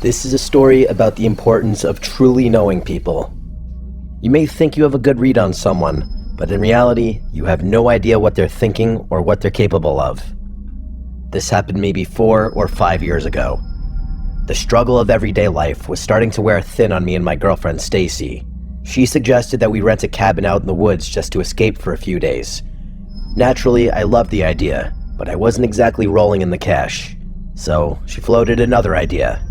This is a story about the importance of truly knowing people. You may think you have a good read on someone, but in reality, you have no idea what they're thinking or what they're capable of. This happened maybe 4 or 5 years ago. The struggle of everyday life was starting to wear thin on me and my girlfriend Stacy. She suggested that we rent a cabin out in the woods just to escape for a few days. Naturally, I loved the idea, but I wasn't exactly rolling in the cash. So she floated another idea.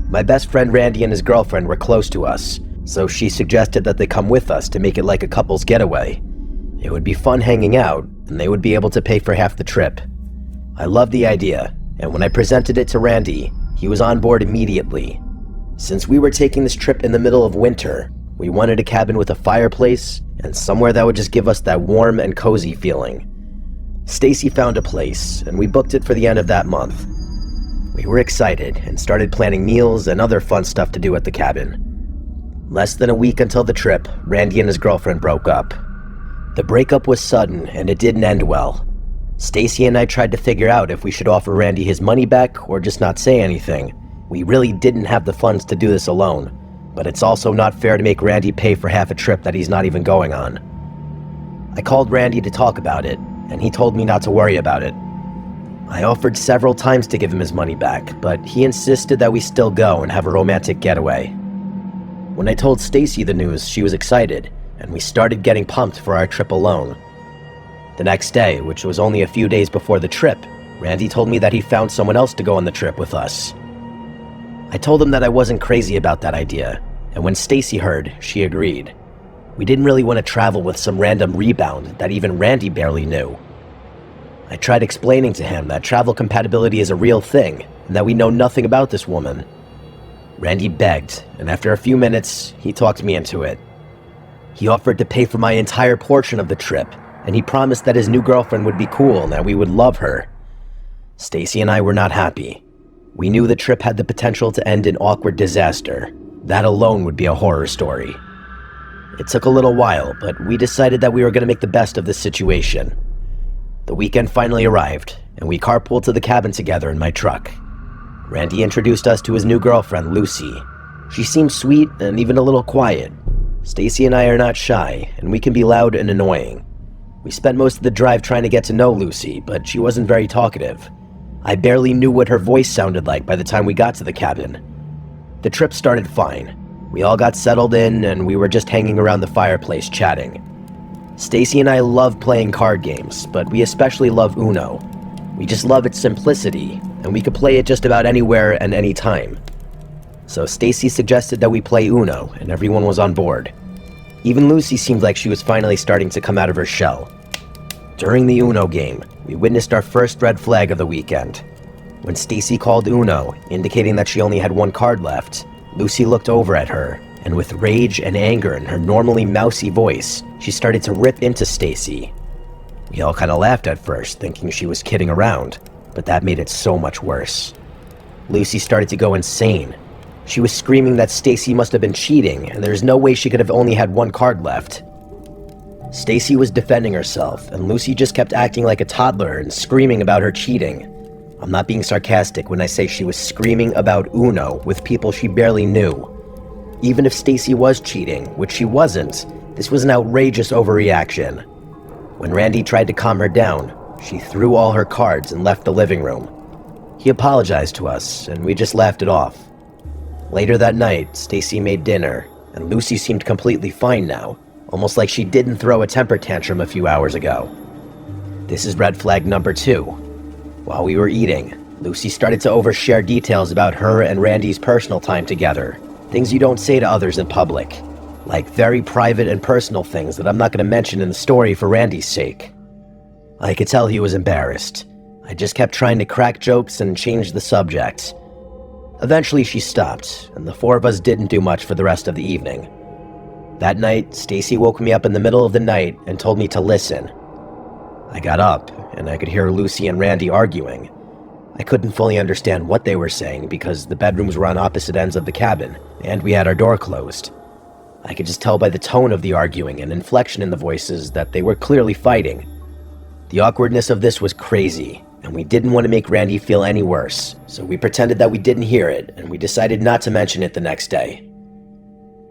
My best friend Randy and his girlfriend were close to us, so she suggested that they come with us to make it like a couple's getaway. It would be fun hanging out, and they would be able to pay for half the trip. I loved the idea, and when I presented it to Randy, he was on board immediately. Since we were taking this trip in the middle of winter, we wanted a cabin with a fireplace and somewhere that would just give us that warm and cozy feeling. Stacy found a place, and we booked it for the end of that month. We were excited and started planning meals and other fun stuff to do at the cabin. Less than a week until the trip, Randy and his girlfriend broke up. The breakup was sudden and it didn't end well. Stacy and I tried to figure out if we should offer Randy his money back or just not say anything. We really didn't have the funds to do this alone, but it's also not fair to make Randy pay for half a trip that he's not even going on. I called Randy to talk about it, and he told me not to worry about it. I offered several times to give him his money back, but he insisted that we still go and have a romantic getaway. When I told Stacy the news, she was excited, and we started getting pumped for our trip alone. The next day, which was only a few days before the trip, Randy told me that he found someone else to go on the trip with us. I told him that I wasn't crazy about that idea, and when Stacy heard, she agreed. We didn't really want to travel with some random rebound that even Randy barely knew. I tried explaining to him that travel compatibility is a real thing, and that we know nothing about this woman. Randy begged, and after a few minutes, he talked me into it. He offered to pay for my entire portion of the trip, and he promised that his new girlfriend would be cool and that we would love her. Stacy and I were not happy. We knew the trip had the potential to end in awkward disaster. That alone would be a horror story. It took a little while, but we decided that we were going to make the best of this situation. The weekend finally arrived, and we carpooled to the cabin together in my truck. Randy introduced us to his new girlfriend, Lucy. She seemed sweet and even a little quiet. Stacy and I are not shy, and we can be loud and annoying. We spent most of the drive trying to get to know Lucy, but she wasn't very talkative. I barely knew what her voice sounded like by the time we got to the cabin. The trip started fine. We all got settled in, and we were just hanging around the fireplace chatting. Stacy and I love playing card games, but we especially love Uno. We just love its simplicity, and we could play it just about anywhere and any time. So Stacy suggested that we play Uno, and everyone was on board. Even Lucy seemed like she was finally starting to come out of her shell. During the Uno game, we witnessed our first red flag of the weekend. When Stacy called Uno, indicating that she only had one card left, Lucy looked over at her, and with rage and anger in her normally mousy voice, she started to rip into Stacy. We all kind of laughed at first, thinking she was kidding around, but that made it so much worse. Lucy started to go insane. She was screaming that Stacy must have been cheating, and there's no way she could have only had one card left. Stacy was defending herself, and Lucy just kept acting like a toddler and screaming about her cheating. I'm not being sarcastic when I say she was screaming about Uno with people she barely knew. Even if Stacy was cheating, which she wasn't, this was an outrageous overreaction. When Randy tried to calm her down, she threw all her cards and left the living room. He apologized to us, and we just laughed it off. Later that night, Stacy made dinner, and Lucy seemed completely fine now, almost like she didn't throw a temper tantrum a few hours ago. This is red flag number 2. While we were eating, Lucy started to overshare details about her and Randy's personal time together. Things you don't say to others in public, like very private and personal things that I'm not going to mention in the story for Randy's sake. I could tell he was embarrassed. I just kept trying to crack jokes and change the subject. Eventually she stopped, and the 4 of us didn't do much for the rest of the evening. That night, Stacy woke me up in the middle of the night and told me to listen. I got up, and I could hear Lucy and Randy arguing. I couldn't fully understand what they were saying because the bedrooms were on opposite ends of the cabin, and we had our door closed. I could just tell by the tone of the arguing and inflection in the voices that they were clearly fighting. The awkwardness of this was crazy, and we didn't want to make Randy feel any worse, so we pretended that we didn't hear it, and we decided not to mention it the next day.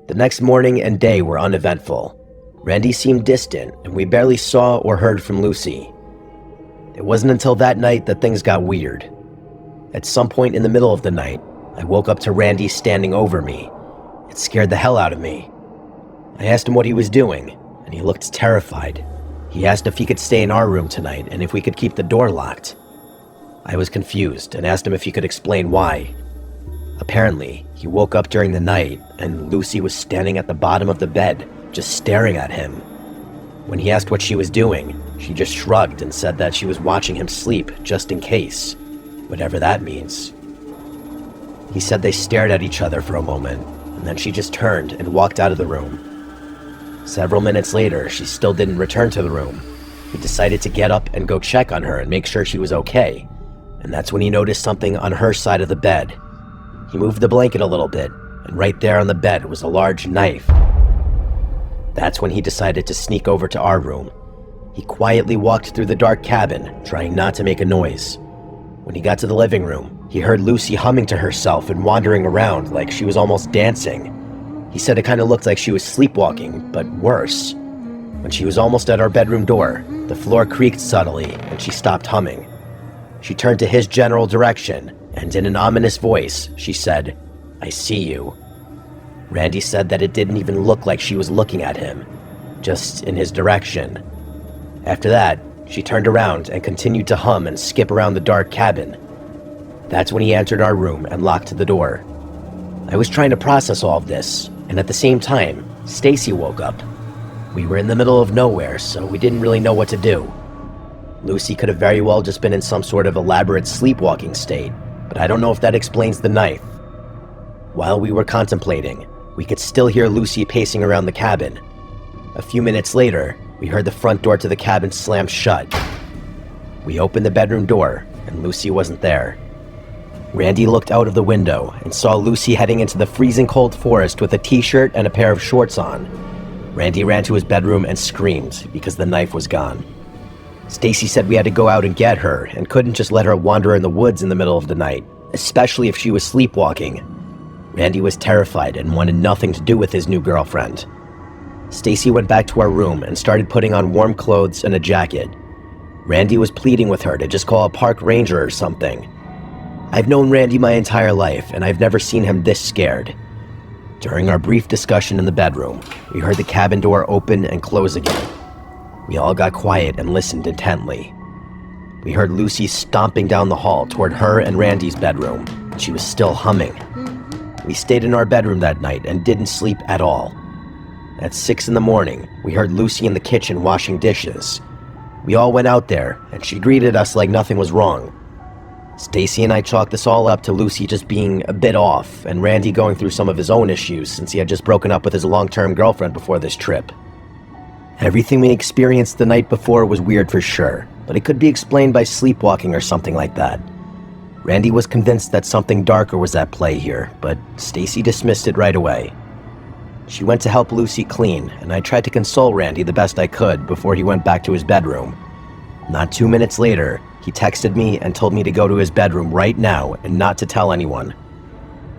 The next morning and day were uneventful. Randy seemed distant, and we barely saw or heard from Lucy. It wasn't until that night that things got weird. At some point in the middle of the night, I woke up to Randy standing over me. It scared the hell out of me. I asked him what he was doing, and he looked terrified. He asked if he could stay in our room tonight and if we could keep the door locked. I was confused and asked him if he could explain why. Apparently, he woke up during the night and Lucy was standing at the bottom of the bed, just staring at him. When he asked what she was doing, she just shrugged and said that she was watching him sleep, just in case, whatever that means. He said they stared at each other for a moment, and then she just turned and walked out of the room. Several minutes later, she still didn't return to the room. He decided to get up and go check on her and make sure she was okay, and that's when he noticed something on her side of the bed. He moved the blanket a little bit, and right there on the bed was a large knife. That's when he decided to sneak over to our room. He quietly walked through the dark cabin, trying not to make a noise. When he got to the living room, he heard Lucy humming to herself and wandering around like she was almost dancing. He said it kind of looked like she was sleepwalking, but worse. When she was almost at our bedroom door, the floor creaked subtly and she stopped humming. She turned to his general direction, and in an ominous voice, she said, "I see you." Randy said that it didn't even look like she was looking at him, just in his direction. After that, she turned around and continued to hum and skip around the dark cabin. That's when he entered our room and locked the door. I was trying to process all of this, and at the same time, Stacy woke up. We were in the middle of nowhere, so we didn't really know what to do. Lucy could have very well just been in some sort of elaborate sleepwalking state, but I don't know if that explains the knife. While we were contemplating, we could still hear Lucy pacing around the cabin. A few minutes later, we heard the front door to the cabin slam shut. We opened the bedroom door, and Lucy wasn't there. Randy looked out of the window and saw Lucy heading into the freezing cold forest with a t-shirt and a pair of shorts on. Randy ran to his bedroom and screamed because the knife was gone. Stacy said we had to go out and get her and couldn't just let her wander in the woods in the middle of the night, especially if she was sleepwalking. Randy was terrified and wanted nothing to do with his new girlfriend. Stacy went back to our room and started putting on warm clothes and a jacket. Randy was pleading with her to just call a park ranger or something. I've known Randy my entire life, and I've never seen him this scared. During our brief discussion in the bedroom, we heard the cabin door open and close again. We all got quiet and listened intently. We heard Lucy stomping down the hall toward her and Randy's bedroom, and she was still humming. We stayed in our bedroom that night and didn't sleep at all. At 6 a.m, we heard Lucy in the kitchen washing dishes. We all went out there, and she greeted us like nothing was wrong. Stacy and I chalked this all up to Lucy just being a bit off, and Randy going through some of his own issues since he had just broken up with his long-term girlfriend before this trip. Everything we experienced the night before was weird for sure, but it could be explained by sleepwalking or something like that. Randy was convinced that something darker was at play here, but Stacy dismissed it right away. She went to help Lucy clean, and I tried to console Randy the best I could before he went back to his bedroom. Not 2 minutes later, he texted me and told me to go to his bedroom right now and not to tell anyone.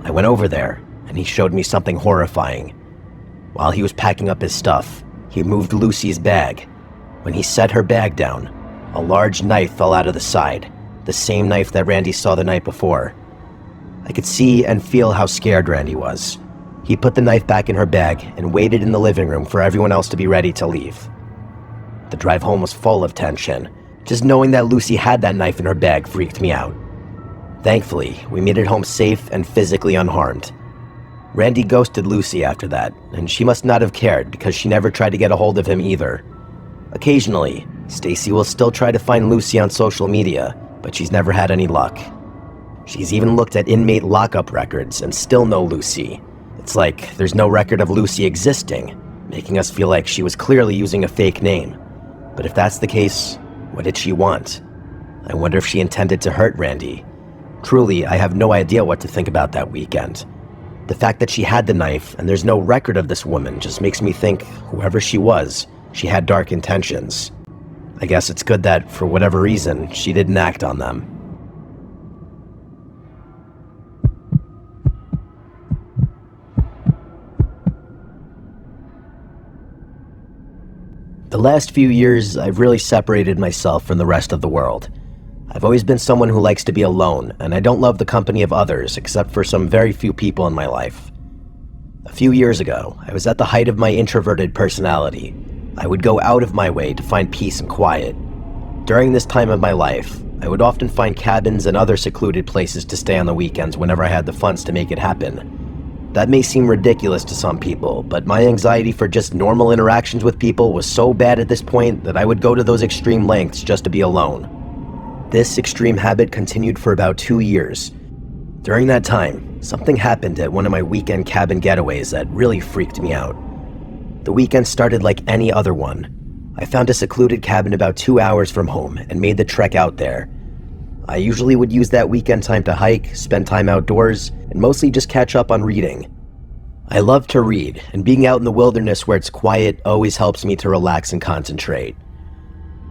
I went over there, and he showed me something horrifying. While he was packing up his stuff, he moved Lucy's bag. When he set her bag down, a large knife fell out of the side, the same knife that Randy saw the night before. I could see and feel how scared Randy was. He put the knife back in her bag and waited in the living room for everyone else to be ready to leave. The drive home was full of tension. Just knowing that Lucy had that knife in her bag freaked me out. Thankfully, we made it home safe and physically unharmed. Randy ghosted Lucy after that, and she must not have cared because she never tried to get a hold of him either. Occasionally, Stacy will still try to find Lucy on social media, but she's never had any luck. She's even looked at inmate lockup records and still no Lucy. It's like there's no record of Lucy existing, making us feel like she was clearly using a fake name. But if that's the case, what did she want? I wonder if she intended to hurt Randy. Truly, I have no idea what to think about that weekend. The fact that she had the knife and there's no record of this woman just makes me think whoever she was, she had dark intentions. I guess it's good that, for whatever reason, she didn't act on them. The last few years, I've really separated myself from the rest of the world. I've always been someone who likes to be alone, and I don't love the company of others except for some very few people in my life. A few years ago, I was at the height of my introverted personality. I would go out of my way to find peace and quiet. During this time of my life, I would often find cabins and other secluded places to stay on the weekends whenever I had the funds to make it happen. That may seem ridiculous to some people, but my anxiety for just normal interactions with people was so bad at this point that I would go to those extreme lengths just to be alone. This extreme habit continued for about 2 years. During that time, something happened at one of my weekend cabin getaways that really freaked me out. The weekend started like any other one. I found a secluded cabin about 2 hours from home and made the trek out there. I usually would use that weekend time to hike, spend time outdoors, and mostly just catch up on reading. I love to read, and being out in the wilderness where it's quiet always helps me to relax and concentrate.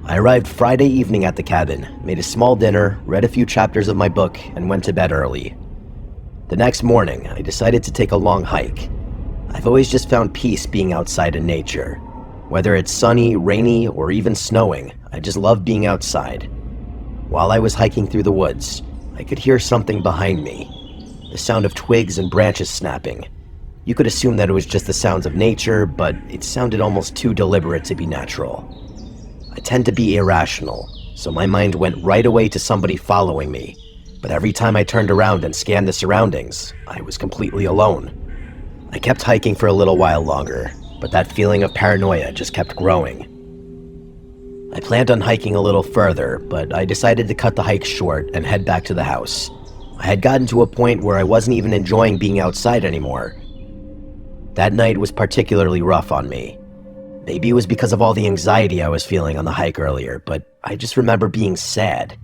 I arrived Friday evening at the cabin, made a small dinner, read a few chapters of my book, and went to bed early. The next morning, I decided to take a long hike. I've always just found peace being outside in nature. Whether it's sunny, rainy, or even snowing, I just love being outside. While I was hiking through the woods, I could hear something behind me. The sound of twigs and branches snapping. You could assume that it was just the sounds of nature, but it sounded almost too deliberate to be natural. I tend to be irrational, so my mind went right away to somebody following me. But every time I turned around and scanned the surroundings, I was completely alone. I kept hiking for a little while longer, but that feeling of paranoia just kept growing. I planned on hiking a little further, but I decided to cut the hike short and head back to the house. I had gotten to a point where I wasn't even enjoying being outside anymore. That night was particularly rough on me. Maybe it was because of all the anxiety I was feeling on the hike earlier, but I just remember being sad.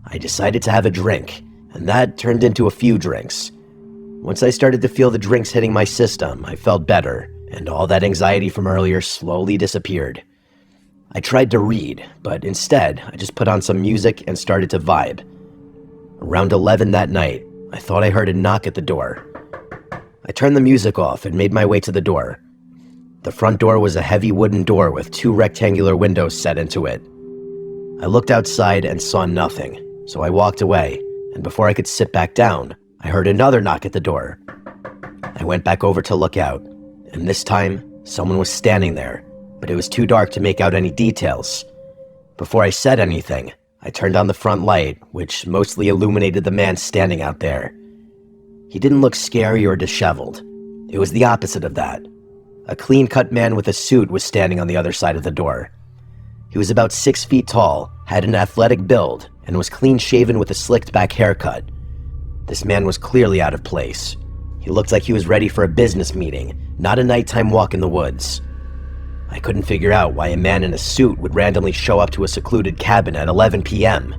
I decided to have a drink, and that turned into a few drinks. Once I started to feel the drinks hitting my system, I felt better, and all that anxiety from earlier slowly disappeared. I tried to read, but instead, I just put on some music and started to vibe. Around 11 that night, I thought I heard a knock at the door. I turned the music off and made my way to the door. The front door was a heavy wooden door with 2 rectangular windows set into it. I looked outside and saw nothing, so I walked away, and before I could sit back down, I heard another knock at the door. I went back over to look out, and this time, someone was standing there, but it was too dark to make out any details. Before I said anything, I turned on the front light, which mostly illuminated the man standing out there. He didn't look scary or disheveled. It was the opposite of that. A clean-cut man with a suit was standing on the other side of the door. He was about 6 feet tall, had an athletic build, and was clean-shaven with a slicked-back haircut. This man was clearly out of place. He looked like he was ready for a business meeting, not a nighttime walk in the woods. I couldn't figure out why a man in a suit would randomly show up to a secluded cabin at 11 p.m.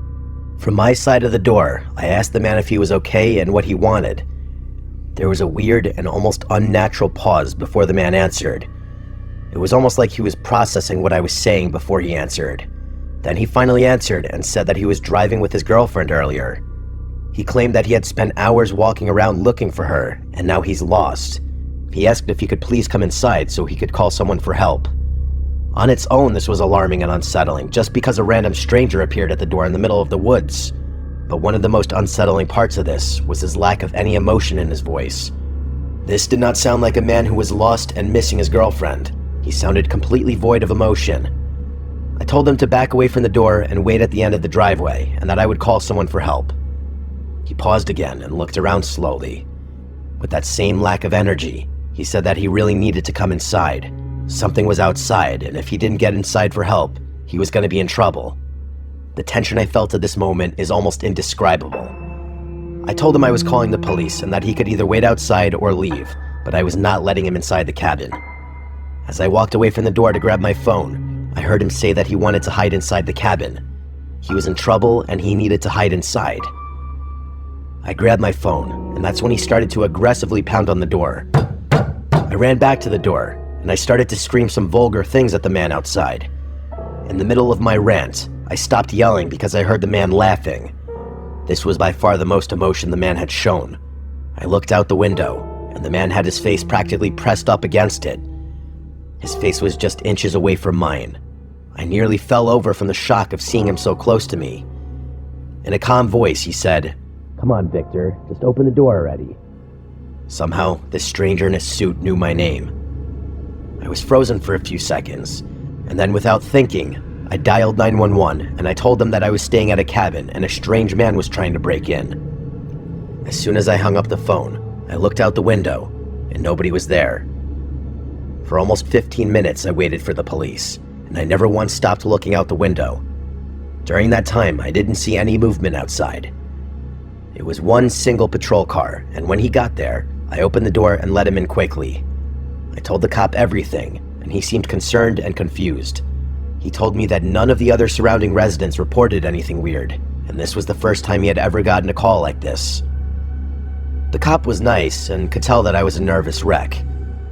From my side of the door, I asked the man if he was okay and what he wanted. There was a weird and almost unnatural pause before the man answered. It was almost like he was processing what I was saying before he answered. Then he finally answered and said that he was driving with his girlfriend earlier. He claimed that he had spent hours walking around looking for her, and now he's lost. He asked if he could please come inside so he could call someone for help. On its own, this was alarming and unsettling, just because a random stranger appeared at the door in the middle of the woods. But one of the most unsettling parts of this was his lack of any emotion in his voice. This did not sound like a man who was lost and missing his girlfriend. He sounded completely void of emotion. I told him to back away from the door and wait at the end of the driveway, and that I would call someone for help. He paused again and looked around slowly. With that same lack of energy, he said that he really needed to come inside. Something was outside, and if he didn't get inside for help, he was going to be in trouble. The tension I felt at this moment is almost indescribable. I told him I was calling the police and that he could either wait outside or leave, but I was not letting him inside the cabin. As I walked away from the door to grab my phone, I heard him say that he wanted to hide inside the cabin. He was in trouble and he needed to hide inside. I grabbed my phone, and that's when he started to aggressively pound on the door. I ran back to the door, and I started to scream some vulgar things at the man outside. In the middle of my rant, I stopped yelling because I heard the man laughing. This was by far the most emotion the man had shown. I looked out the window, and the man had his face practically pressed up against it. His face was just inches away from mine. I nearly fell over from the shock of seeing him so close to me. In a calm voice, he said, "Come on, Victor, just open the door already." Somehow, this stranger in his suit knew my name. I was frozen for a few seconds, and then without thinking, I dialed 911 and I told them that I was staying at a cabin and a strange man was trying to break in. As soon as I hung up the phone, I looked out the window and nobody was there. For almost 15 minutes I waited for the police, and I never once stopped looking out the window. During that time, I didn't see any movement outside. It was one single patrol car, and when he got there, I opened the door and let him in quickly. I told the cop everything, and he seemed concerned and confused. He told me that none of the other surrounding residents reported anything weird, and this was the first time he had ever gotten a call like this. The cop was nice and could tell that I was a nervous wreck.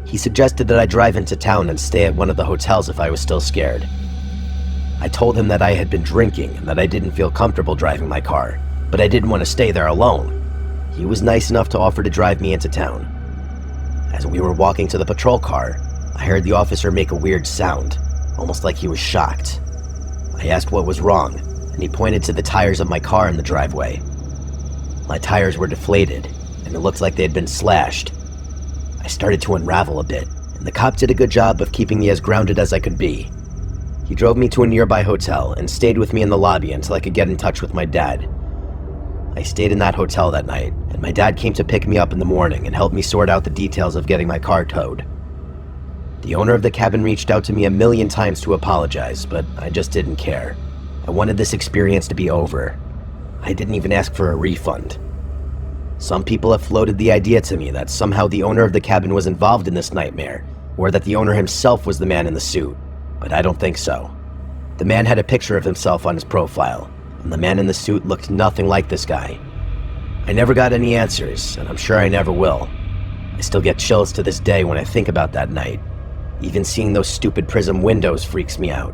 He suggested that I drive into town and stay at one of the hotels if I was still scared. I told him that I had been drinking and that I didn't feel comfortable driving my car, but I didn't want to stay there alone. He was nice enough to offer to drive me into town. As we were walking to the patrol car, I heard the officer make a weird sound, almost like he was shocked. I asked what was wrong, and he pointed to the tires of my car in the driveway. My tires were deflated, and it looked like they had been slashed. I started to unravel a bit, and the cop did a good job of keeping me as grounded as I could be. He drove me to a nearby hotel and stayed with me in the lobby until I could get in touch with my dad. I stayed in that hotel that night, and my dad came to pick me up in the morning and help me sort out the details of getting my car towed. The owner of the cabin reached out to me a million times to apologize, but I just didn't care. I wanted this experience to be over. I didn't even ask for a refund. Some people have floated the idea to me that somehow the owner of the cabin was involved in this nightmare, or that the owner himself was the man in the suit, but I don't think so. The man had a picture of himself on his profile, and the man in the suit looked nothing like this guy. I never got any answers, and I'm sure I never will. I still get chills to this day when I think about that night. Even seeing those stupid prism windows freaks me out.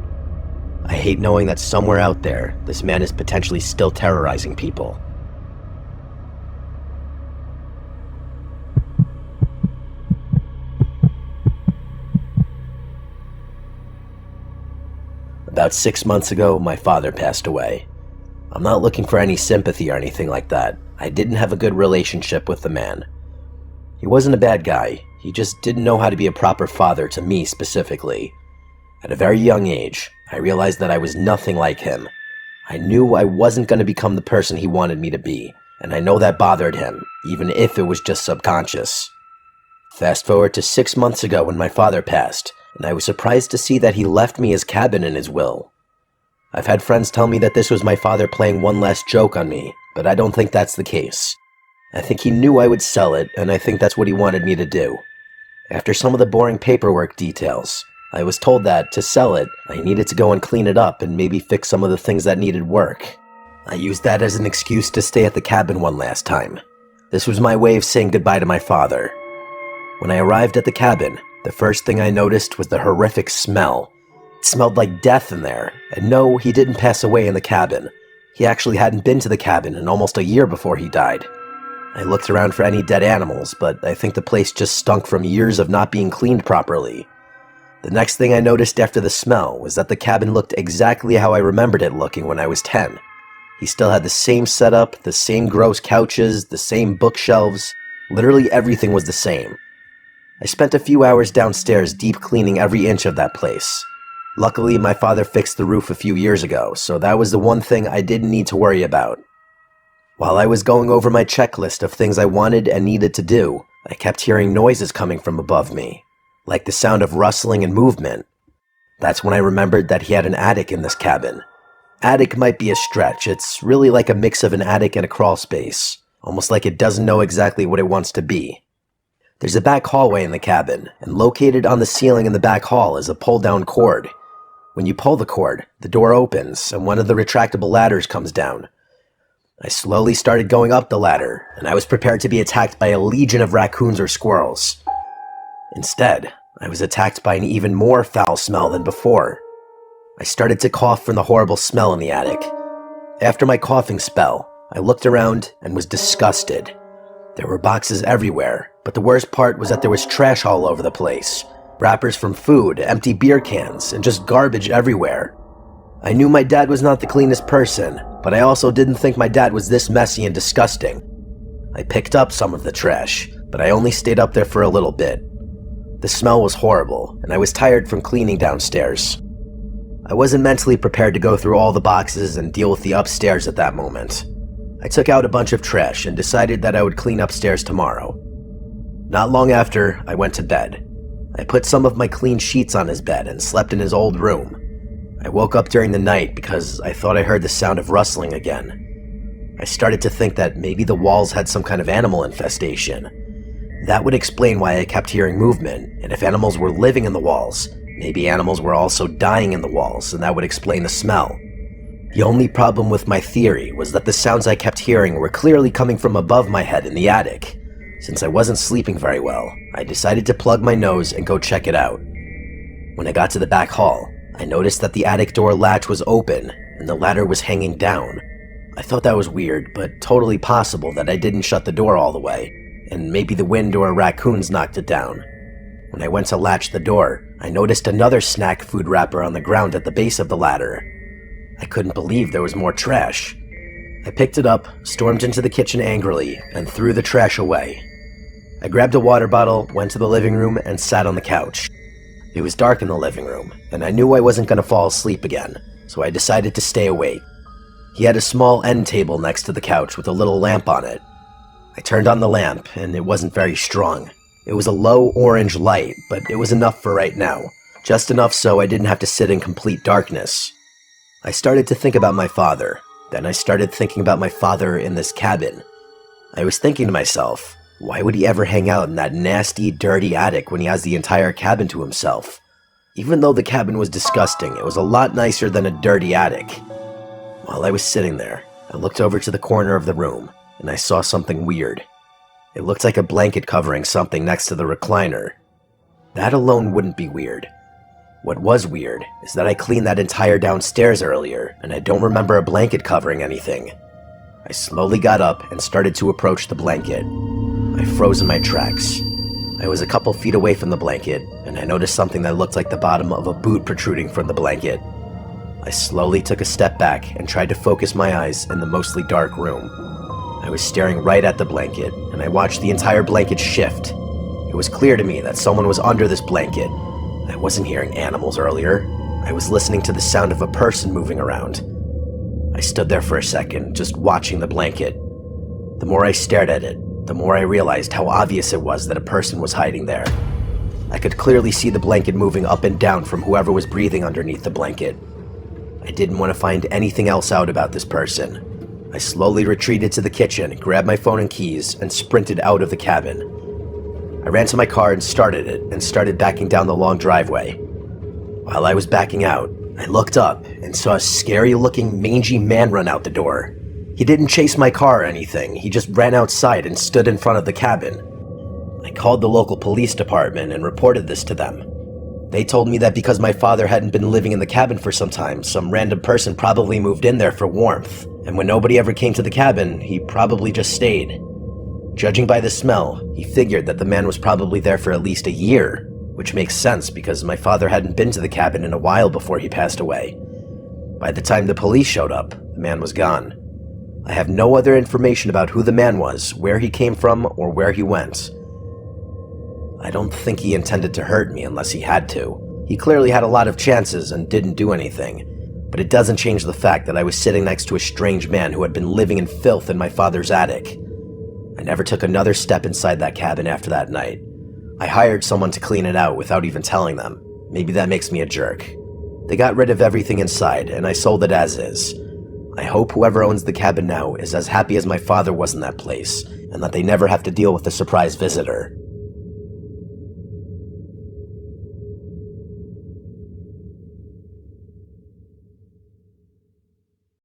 I hate knowing that somewhere out there, this man is potentially still terrorizing people. About 6 months ago, my father passed away. I'm not looking for any sympathy or anything like that. I didn't have a good relationship with the man. He wasn't a bad guy, he just didn't know how to be a proper father to me specifically. At a very young age, I realized that I was nothing like him. I knew I wasn't going to become the person he wanted me to be, and I know that bothered him, even if it was just subconscious. Fast forward to 6 months ago when my father passed, and I was surprised to see that he left me his cabin in his will. I've had friends tell me that this was my father playing one last joke on me, but I don't think that's the case. I think he knew I would sell it, and I think that's what he wanted me to do. After some of the boring paperwork details, I was told that, to sell it, I needed to go and clean it up and maybe fix some of the things that needed work. I used that as an excuse to stay at the cabin one last time. This was my way of saying goodbye to my father. When I arrived at the cabin, the first thing I noticed was the horrific smell. It smelled like death in there, and no, he didn't pass away in the cabin. He actually hadn't been to the cabin in almost a year before he died. I looked around for any dead animals, but I think the place just stunk from years of not being cleaned properly. The next thing I noticed after the smell was that the cabin looked exactly how I remembered it looking when I was 10. He still had the same setup, the same gross couches, the same bookshelves. Literally everything was the same. I spent a few hours downstairs deep cleaning every inch of that place. Luckily, my father fixed the roof a few years ago, so that was the one thing I didn't need to worry about. While I was going over my checklist of things I wanted and needed to do, I kept hearing noises coming from above me, like the sound of rustling and movement. That's when I remembered that he had an attic in this cabin. Attic might be a stretch, it's really like a mix of an attic and a crawl space, almost like it doesn't know exactly what it wants to be. There's a back hallway in the cabin, and located on the ceiling in the back hall is a pull-down cord. When you pull the cord, the door opens, and one of the retractable ladders comes down. I slowly started going up the ladder, and I was prepared to be attacked by a legion of raccoons or squirrels. Instead, I was attacked by an even more foul smell than before. I started to cough from the horrible smell in the attic. After my coughing spell, I looked around and was disgusted. There were boxes everywhere, but the worst part was that there was trash all over the place. Wrappers from food, empty beer cans, and just garbage everywhere. I knew my dad was not the cleanest person, but I also didn't think my dad was this messy and disgusting. I picked up some of the trash, but I only stayed up there for a little bit. The smell was horrible, and I was tired from cleaning downstairs. I wasn't mentally prepared to go through all the boxes and deal with the upstairs at that moment. I took out a bunch of trash and decided that I would clean upstairs tomorrow. Not long after, I went to bed. I put some of my clean sheets on his bed and slept in his old room. I woke up during the night because I thought I heard the sound of rustling again. I started to think that maybe the walls had some kind of animal infestation. That would explain why I kept hearing movement, and if animals were living in the walls, maybe animals were also dying in the walls, and that would explain the smell. The only problem with my theory was that the sounds I kept hearing were clearly coming from above my head in the attic. Since I wasn't sleeping very well, I decided to plug my nose and go check it out. When I got to the back hall, I noticed that the attic door latch was open and the ladder was hanging down. I thought that was weird, but totally possible that I didn't shut the door all the way, and maybe the wind or raccoons knocked it down. When I went to latch the door, I noticed another snack food wrapper on the ground at the base of the ladder. I couldn't believe there was more trash. I picked it up, stormed into the kitchen angrily, and threw the trash away. I grabbed a water bottle, went to the living room, and sat on the couch. It was dark in the living room, and I knew I wasn't going to fall asleep again, so I decided to stay awake. He had a small end table next to the couch with a little lamp on it. I turned on the lamp, and it wasn't very strong. It was a low orange light, but it was enough for right now. Just enough so I didn't have to sit in complete darkness. I started to think about my father. Then I started thinking about my father in this cabin. I was thinking to myself, why would he ever hang out in that nasty, dirty attic when he has the entire cabin to himself? Even though the cabin was disgusting, it was a lot nicer than a dirty attic. While I was sitting there, I looked over to the corner of the room, and I saw something weird. It looked like a blanket covering something next to the recliner. That alone wouldn't be weird. What was weird is that I cleaned that entire downstairs earlier, and I don't remember a blanket covering anything. I slowly got up and started to approach the blanket. I froze in my tracks. I was a couple feet away from the blanket, and I noticed something that looked like the bottom of a boot protruding from the blanket. I slowly took a step back and tried to focus my eyes in the mostly dark room. I was staring right at the blanket, and I watched the entire blanket shift. It was clear to me that someone was under this blanket. I wasn't hearing animals earlier. I was listening to the sound of a person moving around. I stood there for a second, just watching the blanket. The more I stared at it, the more I realized how obvious it was that a person was hiding there. I could clearly see the blanket moving up and down from whoever was breathing underneath the blanket. I didn't want to find anything else out about this person. I slowly retreated to the kitchen, grabbed my phone and keys, and sprinted out of the cabin. I ran to my car and started it, and started backing down the long driveway. While I was backing out, I looked up and saw a scary-looking, mangy man run out the door. He didn't chase my car or anything, he just ran outside and stood in front of the cabin. I called the local police department and reported this to them. They told me that because my father hadn't been living in the cabin for some time, some random person probably moved in there for warmth, and when nobody ever came to the cabin, he probably just stayed. Judging by the smell, he figured that the man was probably there for at least a year, which makes sense because my father hadn't been to the cabin in a while before he passed away. By the time the police showed up, the man was gone. I have no other information about who the man was, where he came from, or where he went. I don't think he intended to hurt me unless he had to. He clearly had a lot of chances and didn't do anything, but it doesn't change the fact that I was sitting next to a strange man who had been living in filth in my father's attic. I never took another step inside that cabin after that night. I hired someone to clean it out without even telling them. Maybe that makes me a jerk. They got rid of everything inside, and I sold it as is. I hope whoever owns the cabin now is as happy as my father was in that place, and that they never have to deal with a surprise visitor.